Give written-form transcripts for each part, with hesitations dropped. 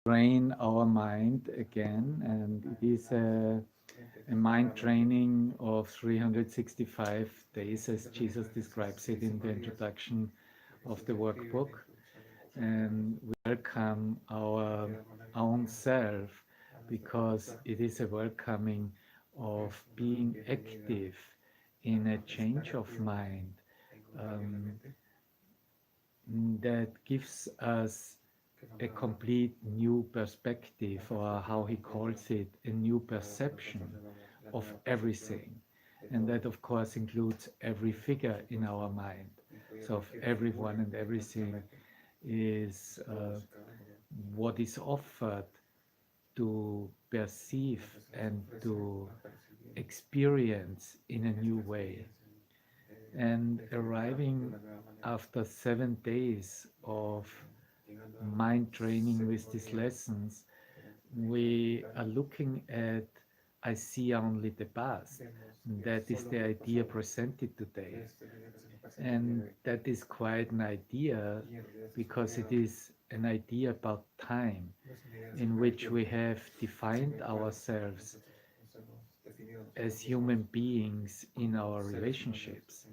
train our mind again, and it is a mind training of 365 days, as Jesus describes it in the introduction of the workbook. And we welcome our own self because it is a welcoming of being active in a change of mind um, that gives us a complete new perspective, or how he calls it, a new perception of everything. And that, of course, includes every figure in our mind. So, of everyone and everything is what is offered to perceive and to experience in a new way. And arriving after 7 days of mind training with these lessons, we are looking at I see only the past. That is the idea presented today. And that is quite an idea because it is an idea about time in which we have defined ourselves as human beings in our relationships.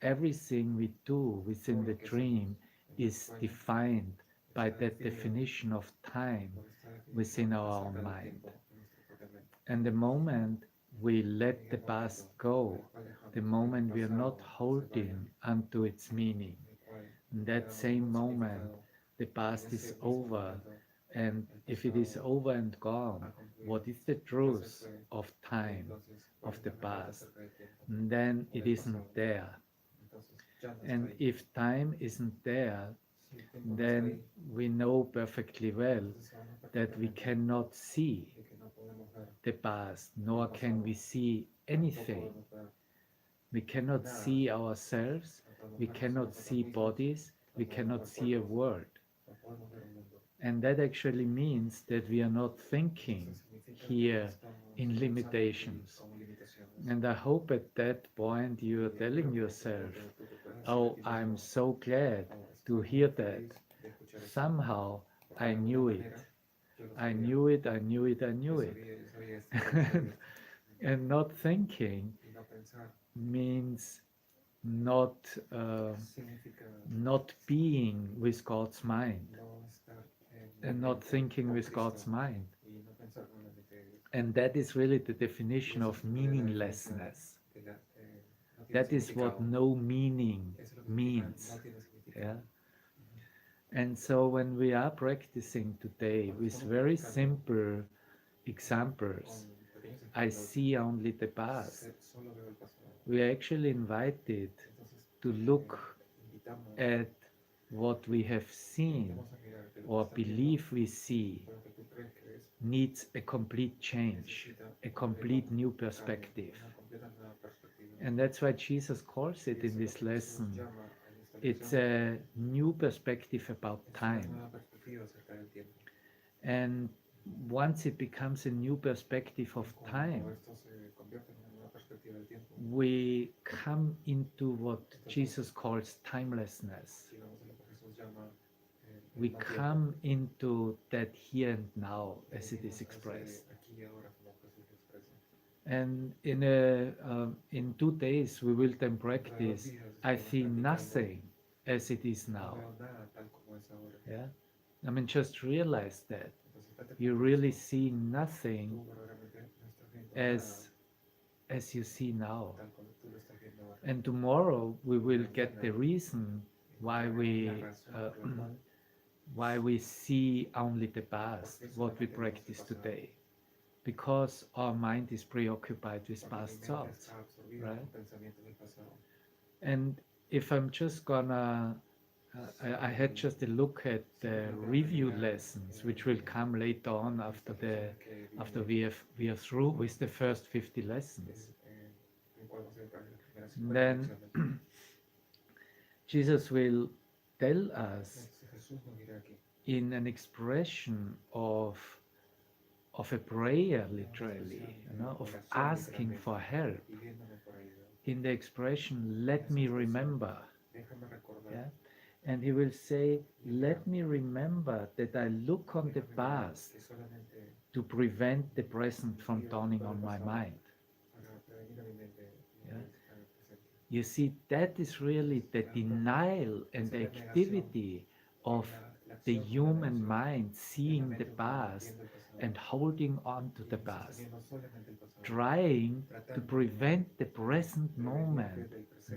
Everything we do within the dream is defined by that definition of time within our own mind. And the moment we let the past go, the moment we are not holding onto its meaning, in that same moment, the past is over. And if it is over and gone, what is the truth of time, of the past? And then it isn't there. And if time isn't there, then we know perfectly well that we cannot see the past, nor can we see anything. We cannot see ourselves, we cannot see bodies, we cannot see a world. And that actually means that we are not thinking here in limitations. And I hope at that point you are telling yourself, oh, I'm so glad to hear that. Somehow I knew it. I knew it, I knew it, I knew it. And not thinking means not not being with God's mind and not thinking with God's mind. And that is really the definition of meaninglessness. That is what no meaning means. Yeah. And so when we are practicing today with very simple examples, I see only the past. We are actually invited to look at what we have seen or believe we see needs a complete change, a complete new perspective. And that's why Jesus calls it in this lesson. It's a new perspective about time. And once it becomes a new perspective of time, we come into what Jesus calls timelessness. We come into that here and now as it is expressed. And in 2 days we will then practice I see nothing as it is now. Yeah, I mean, just realize that you really see nothing as you see now. And tomorrow we will get the reason why we see only the past, what we practice today, because our mind is preoccupied with past thoughts, right? And if I'm just gonna, I had just a look at the review lessons, which will come later on after we are through with the first 50 lessons. And then Jesus will tell us in an expression of a prayer, literally, of asking for help, in the expression, let me remember. Yeah? And he will say, let me remember that I look on the past to prevent the present from dawning on my mind. Yeah? You see, that is really the denial and the activity of the human mind seeing the past and holding on to the past, trying to prevent the present moment,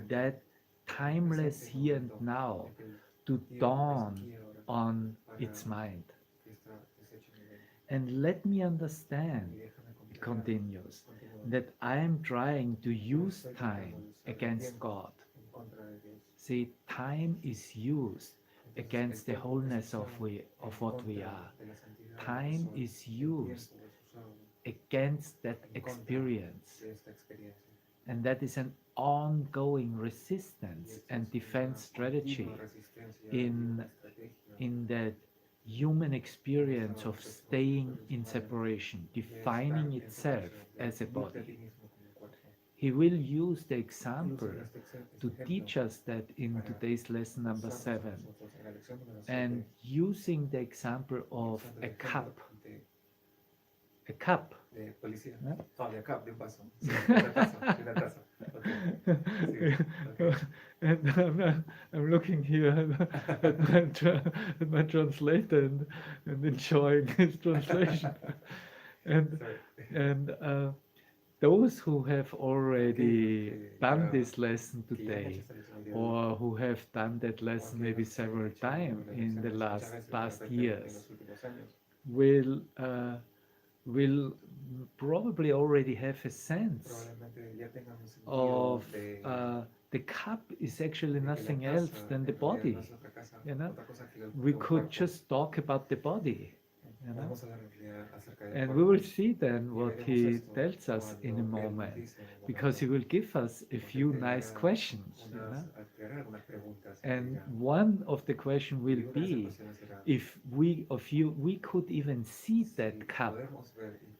that timeless here and now, to dawn on its mind. And let me understand, he continues, that I am trying to use time against God. See, time is used against the wholeness of what we are. Time is used against that experience. And that is an ongoing resistance and defense strategy in, in that human experience of staying in separation, defining itself as a body. He will use the example to teach us that in today's lesson number 7, and using the example of a cup. A cup. ¿No? And I'm looking here at my translator and enjoying his translation. And, and those who have already done this lesson today, or who have done that lesson maybe several times in the past years, will probably already have a sense of the cup is actually nothing else than the body. You know, we could just talk about the body. You know? And we will see then what he tells us in a moment, because he will give us a few nice questions. You know? And one of the questions will be, if we could even see that cup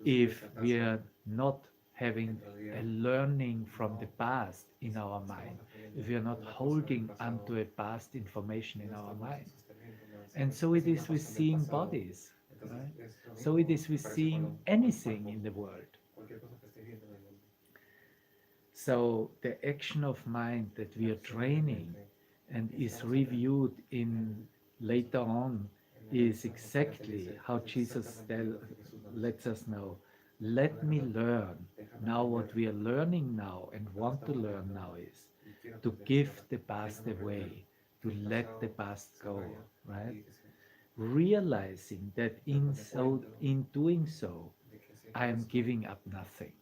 if we are not having a learning from the past in our mind, if we are not holding onto a past information in our mind. And so it is with seeing bodies, right? So it is with seeing anything in the world. So the action of mind that we are training and is reviewed in later on is exactly how Jesus lets us know. Let me learn. Now what we are learning now and want to learn now is to give the past away, to let the past go, right? Realizing that in doing so, I am giving up nothing.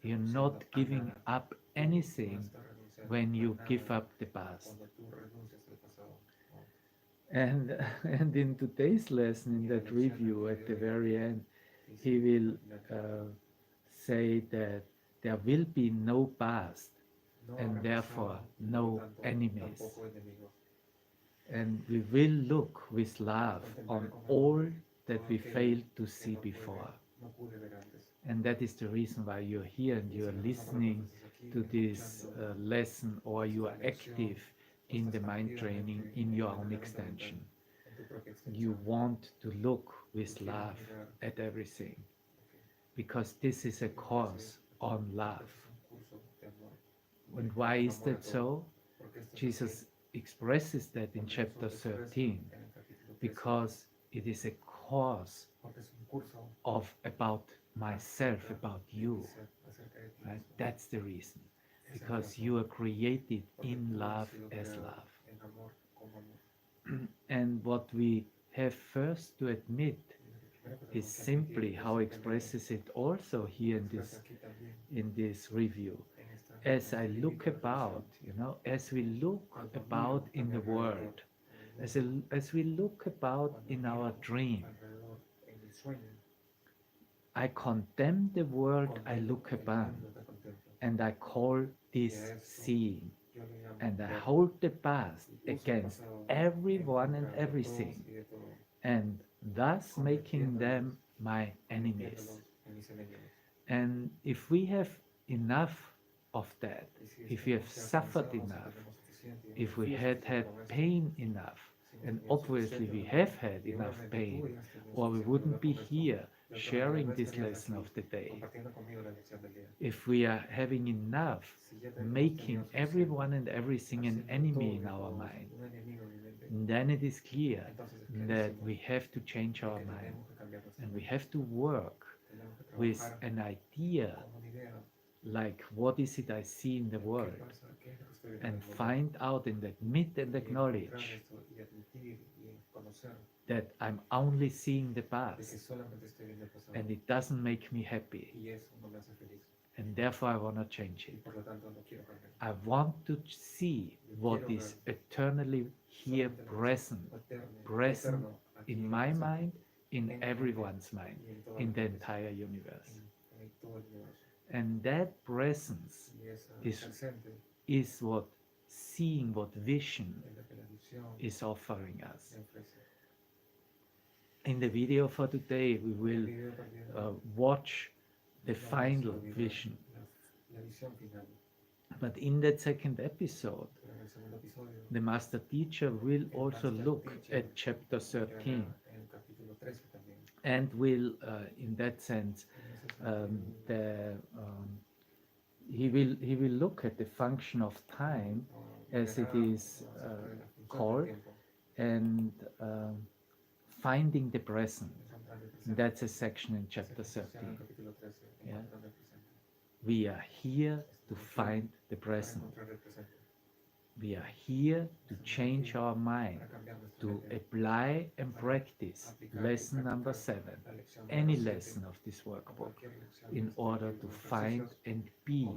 You're not giving up anything when you give up the past. And, and in today's lesson, in that review at the very end, he will say that there will be no past and therefore no enemies. And we will look with love on all that we failed to see before. And that is the reason why you're here and you're listening to this lesson, or you are active in the mind training in your own extension. You want to look with love at everything, because this is a course on love. And why is that so? Jesus expresses that in chapter 13, because it is a course about myself, about you. Right? That's the reason. Because you are created in love as love. And what we have first to admit is simply how he expresses it also here in this review. As I look about, as we look about in the world, as we look about in our dream, I condemn the world I look upon, and I call this seeing, and I hold the past against everyone and everything, and thus making them my enemies. And if we have enough of that, if we have suffered enough, if we had had pain enough, and obviously we have had enough pain, or we wouldn't be here sharing this lesson of the day. If we are having enough, making everyone and everything an enemy in our mind, then it is clear that we have to change our mind and we have to work with an idea like what is it I see in the world, and find out and admit and acknowledge that I'm only seeing the past and it doesn't make me happy, and therefore I want to change it. I want to see what is eternally here present in my mind, in everyone's mind, in the entire universe. And that presence is what seeing, what vision is offering us. In the video for today, we will watch the final vision. But in that second episode, the Master Teacher will also look at chapter 13 and will, in that sense, he will look at the function of time as it is called, and finding the present. And that's a section in chapter 13. Yeah? We are here to find the present. We are here to change our mind, to apply and practice lesson number 7, any lesson of this workbook, in order to find and be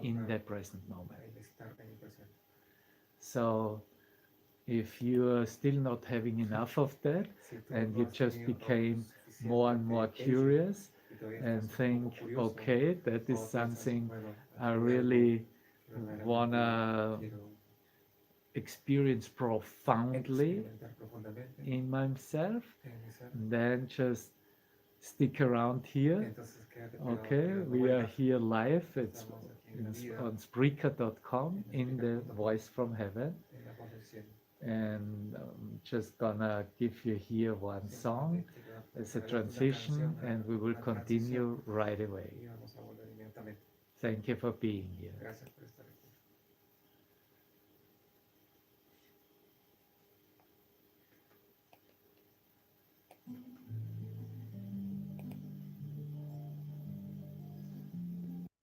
in the present moment. So if you are still not having enough of that, and you just became more and more curious and think, okay, that is something I really wanna experience profoundly in myself, then just stick around here. Okay, we are here live. It's on Spreaker.com in the Voice from Heaven, and I'm just gonna give you here one song as a transition, and we will continue right away. Thank you for being here.